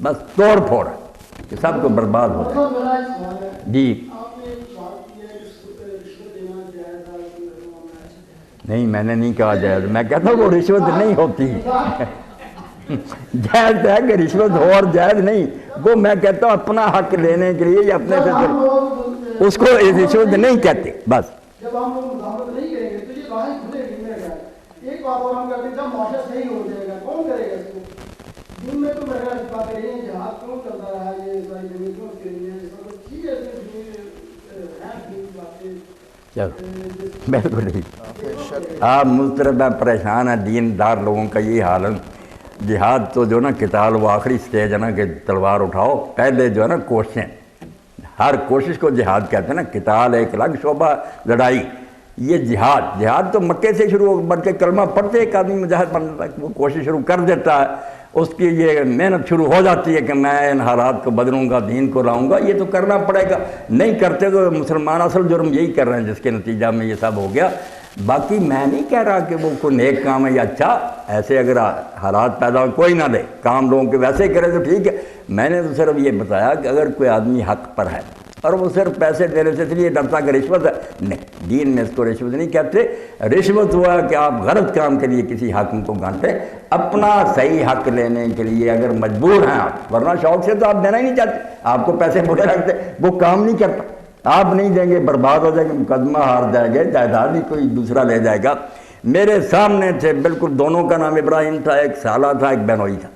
بس توڑ پھوڑ کہ سب کو برباد ہو جائے۔ جی نہیں میں نے نہیں کہا جائز، میں کہتا ہوں وہ رشوت نہیں ہوتی جائز ہے کہ رشوت ہو اور جائز نہیں، وہ میں کہتا ہوں اپنا حق لینے کے لیے یا اپنے سے اس کو رشوت نہیں کہتے۔ بس جب ہم لوگ مزاحمت نہیں کریں گے تو یہ راہیں کھلے گی میرے خیال۔ ایک بات اور ہم کرتے ہیں جب معاشرہ صحیح ہو جائے گا کون کرے گا اس کو؟ دن میں تو میرے خیال باتیں رہی ہیں جہاد کیوں چلتا رہا ہے، یہ ساری زمین کیوں اس کے لیے ٹھیک ہے، بالکل ٹھیک۔ آپ مضطرب ہیں، پریشان ہیں، دیندار لوگوں کا یہی حال ہے۔ جہاد تو جو نا قتال وہ آخری سٹیج ہے نا کہ تلوار اٹھاؤ، پہلے جو ہے نا کوششیں، ہر کوشش کو جہاد کہتے ہیں نا۔ قتال ایک الگ شعبہ، لڑائی یہ جہاد تو مکے سے شروع ہو، بلکہ کلمہ پڑھتے ایک آدمی مجاہد بن جاتا ہے، وہ کوشش شروع کر دیتا ہے، اس کی یہ محنت شروع ہو جاتی ہے کہ میں ان حالات کو بدلوں گا، دین کو لاؤں گا، یہ تو کرنا پڑے گا۔ نہیں کرتے تو مسلمان اصل جرم یہی کر رہے ہیں جس کے نتیجہ میں یہ سب ہو گیا۔ باقی میں نہیں کہہ رہا کہ وہ کوئی نیک کام ہے یا اچھا، ایسے اگر حالات پیدا ہو کوئی نہ دے، کام لوگوں کے ویسے کرے تو ٹھیک ہے۔ میں نے تو صرف یہ بتایا کہ اگر کوئی آدمی حق پر ہے اور وہ صرف پیسے دینے سے اس لیے ڈرتا کہ رشوت ہے، نہیں، دین میں اس کو رشوت نہیں کہتے۔ رشوت ہوا کہ آپ غلط کام کے لیے کسی حاکم کو گھانٹے، اپنا صحیح حق لینے کے لیے اگر مجبور ہیں آپ، ورنہ شوق سے تو آپ دینا ہی نہیں چاہتے، آپ کو پیسے بڑے لگتے، وہ کام نہیں کرتا، آپ نہیں دیں گے برباد ہو جائے گا، مقدمہ ہار جائے گا، جائیداد بھی کوئی دوسرا لے جائے گا۔ میرے سامنے تھے، بالکل دونوں کا نام ابراہیم تھا، ایک سالہ تھا ایک بینوئی تھا۔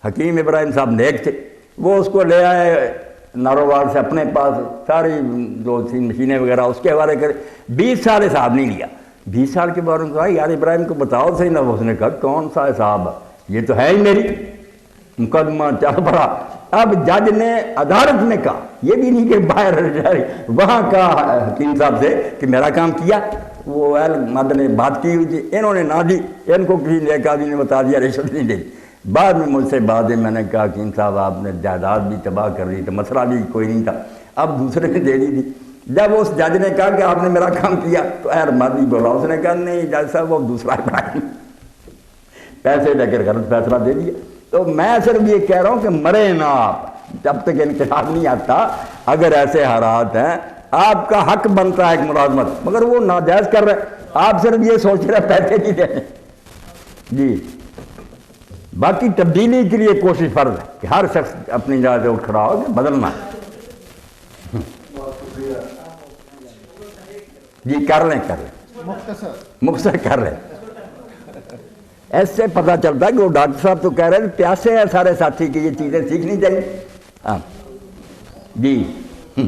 حکیم ابراہیم صاحب نیک تھے، وہ اس کو لے آئے نارووال سے اپنے پاس، ساری جو تھی مشینیں وغیرہ اس کے حوالے کرے۔ 20 سال حساب نہیں لیا، 20 سال کے بعد انہوں نے کہا یار ابراہیم کو بتاؤ صحیح نہ، اس نے کہا کون سا حساب، یہ تو ہے ہی میری، مقدمہ چل پڑا۔ اب جج نے عدالت میں کہا، یہ بھی نہیں کہ باہر وہاں کہا حکیم صاحب سے کہ میرا کام کیا، وہ مرد نے بات کی ہوئی تھی، انہوں نے نہ دی، ان کو کسی نیک آدمی نے بتا دیا رشوت نہیں دی۔ بعد میں مجھ سے بات ہے، میں نے کہا حکیم صاحب آپ نے جائیداد بھی تباہ کر دی، تو مسئلہ بھی کوئی نہیں تھا، اب دوسرے نے دے دی تھی۔ جب اس جج نے کہا کہ آپ نے میرا کام کیا تو ایر مادی بولا، اس نے کہا نہیں جج صاحب وہ دوسرا ابراہیم، پیسے لے کر غلط فیصلہ دے دیا۔ تو میں صرف یہ کہہ رہا ہوں کہ مرے نہ آپ جب تک انقلاب نہیں آتا۔ اگر ایسے حالات ہیں آپ کا حق بنتا ہے ایک ملازمت، مگر وہ ناجائز کر رہے، آپ صرف یہ سوچ رہے پیسے نہیں دیں جی۔ باقی تبدیلی کے لیے کوشش فرض ہے کہ ہر شخص اپنی جگہ سے اٹھ کھڑا ہو کہ بدلنا ہے۔ جی کر لیں مختصر کر لیں۔ ایسے پتہ چلتا ہے کہ وہ ڈاکٹر صاحب تو کہہ رہے ہیں پیاسے ہیں سارے ساتھی کہ یہ چیزیں سیکھنی چاہیے۔ ہاں جی بسم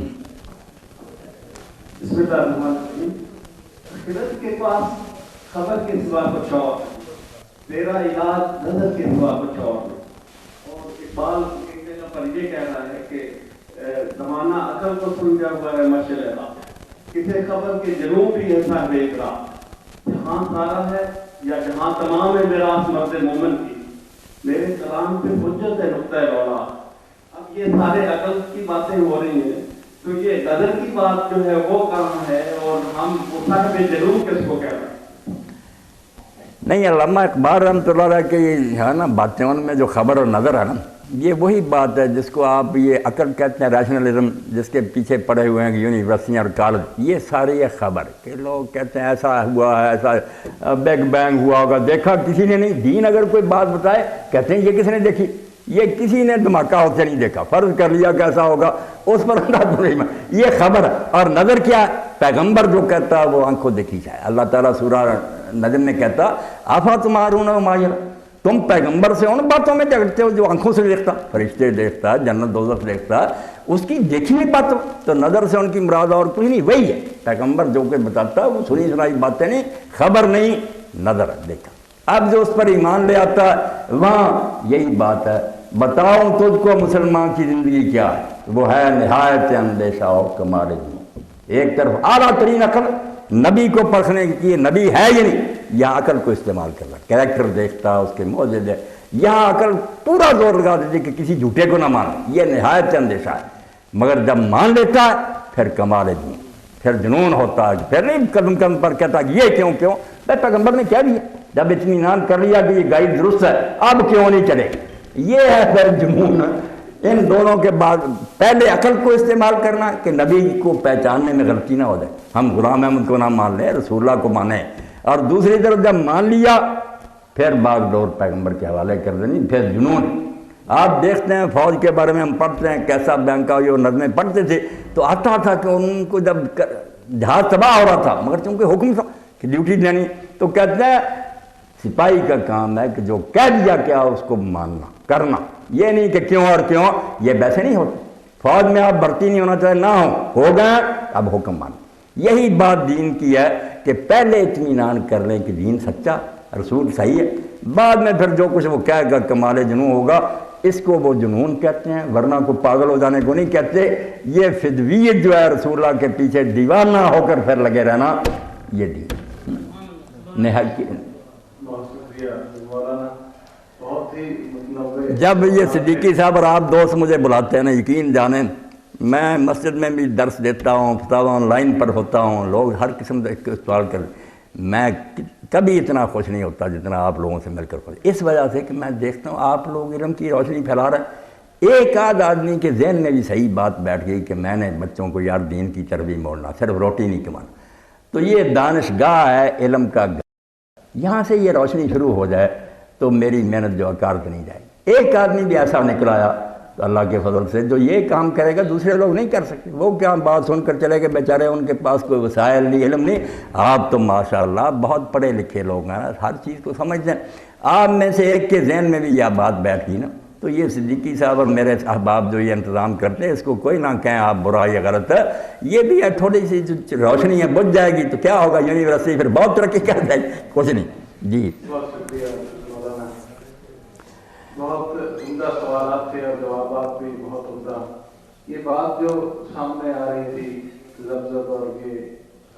اللہ الرحمن الرحیم۔ خرد کے پاس خبر کے سوا کچھ اور، تیرا علاج نظر کے سوا کچھ اور۔ اور اقبال ایک جگہ پر یہ کہہ رہا ہے کہ زمانہ عقل کو سمجھا ہوا ہے مشعل راہ، کسے خبر کے جنوب بھی ایسا دیکھ رہا، جہاں سارا ہے یا جہاں تمام ہے میراث مرد مومن کی، میرے کلام پہ حجت ہے نقطۂ رولا۔ اب یہ سارے عقل کی باتیں ہو رہی ہیں، تو یہ نظر کی بات جو ہے وہ کہاں ہے، اور ہم صاحب جنوب کس کو کہہ رہے ہیں؟ نہیں، علامہ اقبال رحمۃ اللہ علیہ کے ہے نا باتیں، ان میں جو خبر اور نظر ہے نا، یہ وہی بات ہے جس کو آپ یہ عقل کہتے ہیں، ریشنلزم، جس کے پیچھے پڑے ہوئے ہیں کہ یونیورسٹیاں اور کالج، یہ ساری یہ خبر کہ لوگ کہتے ہیں ایسا ہوا ہے، ایسا بگ بینگ ہوا ہوگا، دیکھا کسی نے نہیں۔ دین اگر کوئی بات بتائے کہتے ہیں یہ کس نے دیکھی، یہ کسی نے دھماکہ ہوتے نہیں دیکھا، فرض کر لیا کیسا ہوگا اس پر انداز نہیں میں، یہ خبر ہے۔ اور نظر کیا ہے؟ پیغمبر جو کہتا ہے وہ آنکھوں دیکھی جائے۔ اللہ تعالیٰ سورہ نجم میں کہتا آفا تمارون وما یرا، تم پیغمبر سے ان باتوں میں جھگڑتے ہو جو آنکھوں سے دیکھتا، فرشتے دیکھتا ہے، جنت دوزخ دیکھتا ہے، اس کی دیکھی ہوئی باتوں، تو نظر سے ان کی مراد اور کچھ نہیں، وہی ہے پیغمبر جو کہ بتاتا ہے، وہ سنی سنائی باتیں نہیں، خبر نہیں، نظر دیکھا۔ اب جو اس پر ایمان لے آتا ہے وہاں یہی بات ہے، بتاؤں تجھ کو مسلمان کی زندگی کیا ہے، وہ ہے نہایت اندیشہ اور کمال دین۔ ایک طرف اعلیٰ ترین عقل نبی کو پرکھنے کی، نبی ہے یہ نہیں، یہاں عقل کو استعمال کر رہا، کریکٹر دیکھتا، اس کے معجزے دے، یہاں عقل پورا زور لگا دیتی کہ کسی جھوٹے کو نہ مانے، یہ نہایت اندیشہ ہے۔ مگر جب مان لیتا ہے پھر کمال دین، پھر جنون ہوتا ہے، پھر نہیں قدم قدم پر کہتا کہ یہ کیوں بھائی پیغمبر نے کہہ دیا، جب اطمینان کر لیا کہ یہ گائیڈ درست ہے اب کیوں نہیں چلے، یہ ہے پھر جنون۔ ان دونوں کے بعد پہلے عقل کو استعمال کرنا کہ نبی کو پہچاننے میں غلطی نہ ہو جائے، ہم غلام احمد کو نہ مان لیں، رسول اللہ کو مانیں، اور دوسری طرف جب مان لیا پھر باغ ڈور پیغمبر کے حوالے کر دینی، پھر جنون۔ آپ دیکھتے ہیں فوج کے بارے میں ہم پڑھتے ہیں، کیسا بینکا یہ نظمیں پڑھتے تھے تو آتا تھا کہ ان کو جب جہاز تباہ ہو رہا تھا مگر چونکہ حکم تھا کہ ڈیوٹی دینی، تو کہتے ہیں سپاہی کا کام ہے کہ جو کہہ دیا کیا اس کو ماننا کرنا، یہ نہیں کہ کیوں اور کیوں، یہ ویسے نہیں ہوتا۔ فوج میں آپ بھرتی نہیں ہونا چاہے نہ ہو گئے اب حکم مان۔ یہی بات دین کی ہے کہ پہلے اطمینان کر لیں کہ دین سچا، رسول صحیح ہے، بعد میں پھر جو کچھ وہ کہے گا کمال جنون ہوگا، اس کو وہ جنون کہتے ہیں، ورنہ کو پاگل ہو جانے کو نہیں کہتے۔ یہ فدویت جو ہے رسول اللہ کے پیچھے دیوانہ ہو کر پھر لگے رہنا، یہ دین نہایت کی۔ بہت شکریہ مولانا، بہت ہی متنوع۔ جب یہ صدیقی صاحب اور آپ دوست مجھے بلاتے ہیں نا، یقین جانیں میں مسجد میں بھی درس دیتا ہوں، فتاوی آن لائن پر ہوتا ہوں، لوگ ہر قسم کے سوال کر، میں کبھی اتنا خوش نہیں ہوتا جتنا آپ لوگوں سے مل کر خوش، اس وجہ سے کہ میں دیکھتا ہوں آپ لوگ علم کی روشنی پھیلا رہے ہیں۔ ایک آدھ آدمی کے ذہن میں بھی صحیح بات بیٹھ گئی کہ میں نے بچوں کو یار دین کی طرف بھی موڑنا، صرف روٹی نہیں کمانا، تو یہ دانشگاہ ہے علم کا گھر، یہاں سے یہ روشنی شروع ہو جائے تو میری محنت جو اکارت نہیں جائے گی۔ ایک آدمی بھی ایسا نکل آیا تو اللہ کے فضل سے جو یہ کام کرے گا دوسرے لوگ نہیں کر سکتے، وہ کیا بات سن کر چلے گئے بیچارے، ان کے پاس کوئی وسائل نہیں، علم نہیں۔ آپ تو ماشاءاللہ بہت پڑھے لکھے لوگ ہیں، ہر چیز کو سمجھتے ہیں، آپ میں سے ایک کے ذہن میں بھی یہ بات بیٹھ گئی نا، تو یہ صدیقی صاحب اور میرے احباب جو یہ انتظام کرتے ہیں اس کو کوئی نہ کہیں آپ برا یا غلط ہے، یہ بھی ہے تھوڑی سی جو روشنی ہے بجھ جائے گی تو کیا ہوگا، یونیورسٹی پھر بہت ترقی کر جائے گی، کچھ نہیں جی۔ بہت شکریہ مولانا، بہت عمدہ سوالات تھے اور جوابات بھی بہت عمدہ۔ یہ بات جو سامنے آ رہی تھی ضبط اور کہ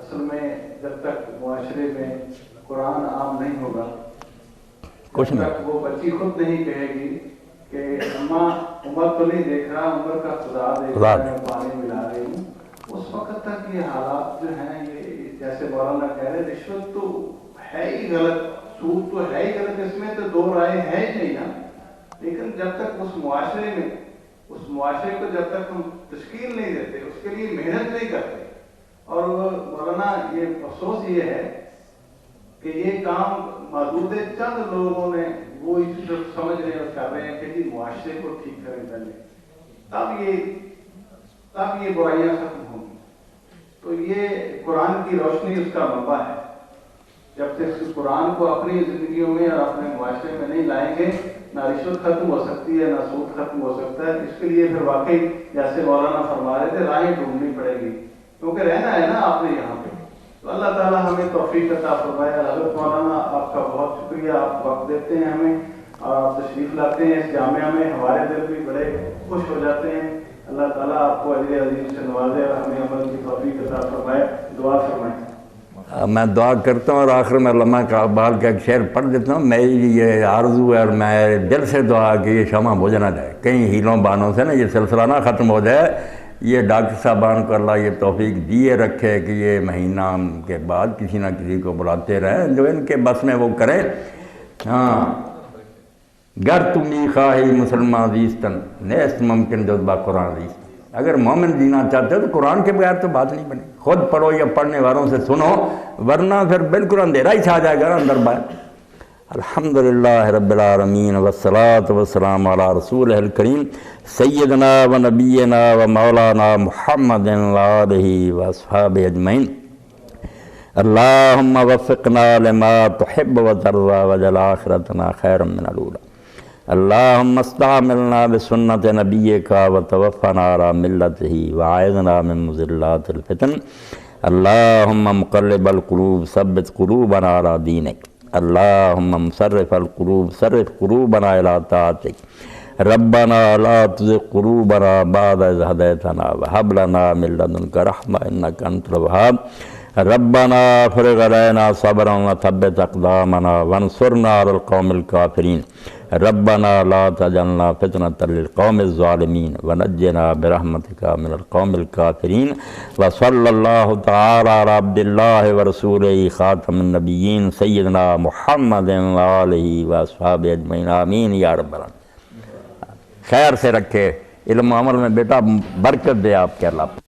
اصل میں جب تک معاشرے میں قرآن عام نہیں ہوگا، کچھ جب نہیں، تک وہ بچی خود نہیں کہے گی کہ اماں عمر تو نہیں دیکھ رہا، عمر کا خدا دیکھ رہا ہے، پانی ملا رہی ہوں، اس وقت تک یہ حالات جو ہیں، یہ جیسے مولانا کہہ رہے رشوت تو ہے ہی غلط، سود تو ہے ہی غلط، اس میں تو دو رائے ہے ہی نہیں نا، لیکن جب تک اس معاشرے میں، اس معاشرے کو جب تک ہم تشکیل نہیں دیتے، اس کے لیے محنت نہیں کرتے، اور مولانا یہ افسوس یہ ہے کہ یہ کام محدود چند لوگوں نے وہ سمجھ رہے ہیں اور کر رہے ہیں کہ جی معاشرے کو ٹھیک کریں پہلے، تب یہ برائیاں ختم ہوں گی۔ تو یہ قرآن کی روشنی اس کا منبع ہے، جب تک قرآن کو اپنی زندگیوں میں اور اپنے معاشرے میں نہیں لائیں گے، نہ رشوت ختم ہو سکتی ہے، نہ سود ختم ہو سکتا ہے۔ اس کے لیے پھر واقعی جیسے مولانا فرما رہے تھے راہیں ڈھونڈنی پڑے گی، کیونکہ رہنا ہے نا آپ نے یہاں پہ، تو اللہ تعالیٰ ہمیں توفیق عطا فرمائے۔ حضرت مولانا آپ کا بہت شکریہ، آپ وقت دیتے ہیں ہمیں اور آپ تشریف لاتے ہیں اس جامعہ میں، ہمارے دل بھی بڑے خوش ہو جاتے ہیں۔ اللہ تعالیٰ آپ کو اجر عظیم سے نوازے اور ہمیں عمل کی توفیق عطا فرمائے، دعا فرمائیں۔ میں دعا کرتا ہوں اور آخر میں علامہ اقبال کا ایک شعر پڑھ دیتا ہوں، میری یہ آرزو ہے اور میں دل سے دعا کہ یہ شمع بجھ نہ جائے، کئی ہیلوں بانوں سے نا یہ سلسلہ نہ ختم ہو جائے۔ یہ ڈاکٹر صاحبان کو اللہ یہ توفیق دیے رکھے کہ یہ مہینہ کے بعد کسی نہ کسی کو بلاتے رہیں جو ان کے بس میں وہ کریں۔ ہاں، گر تمی خواہی مسلمان زیستن نیست ممکن جز با قرآن زیستن، اگر مومن جینا چاہتے ہو تو قرآن کے بغیر تو بات نہیں بنے، خود پڑھو یا پڑھنے والوں سے سنو، ورنہ پھر بالکل اندھیرا ہی چھا جائے گا نا اندر باہر۔ الحمدللہ رب العالمین والصلاة والسلام علی رسولہ الکریم سیدنا و نبینا و مولانا محمد وآلہ و اصحابہ اجمعین۔ اللہم وفقنا لما تحب و ترضى وجعل آخرتنا خیرا من الأولى۔ اللہم استعملنا بسنت نبیک وتوفنا علی ملتہ وعائذنا من مضلات الفتن۔ اللہم مقلب القلوب ثبت قلوبنا علی دینک۔ اللہم مصرف القلوب صرف قلوبنا الی طاعتک۔ ربنا لا تزغ قلوبنا بعد اذ ہدیتنا وہب لنا من لدنک رحمۃ انک انت الوہاب۔ ربنا افرغ علینا صبرا وثبت اقدامنا وانصرنا علی القوم الکافرین۔ ربنا لا تجعلنا فتنة للقوم الظالمین ونجنا برحمتک من القوم الکافرین۔ وصلی اللہ تعالی علی عبد اللہ ورسولہ خاتم النبیین سیدنا محمد وآلہ واصحابہ اجمعین، آمین یا رب العالمین۔ خیر سے رکھے علم و عمل میں بیٹا برکت دے آپ کے اللہ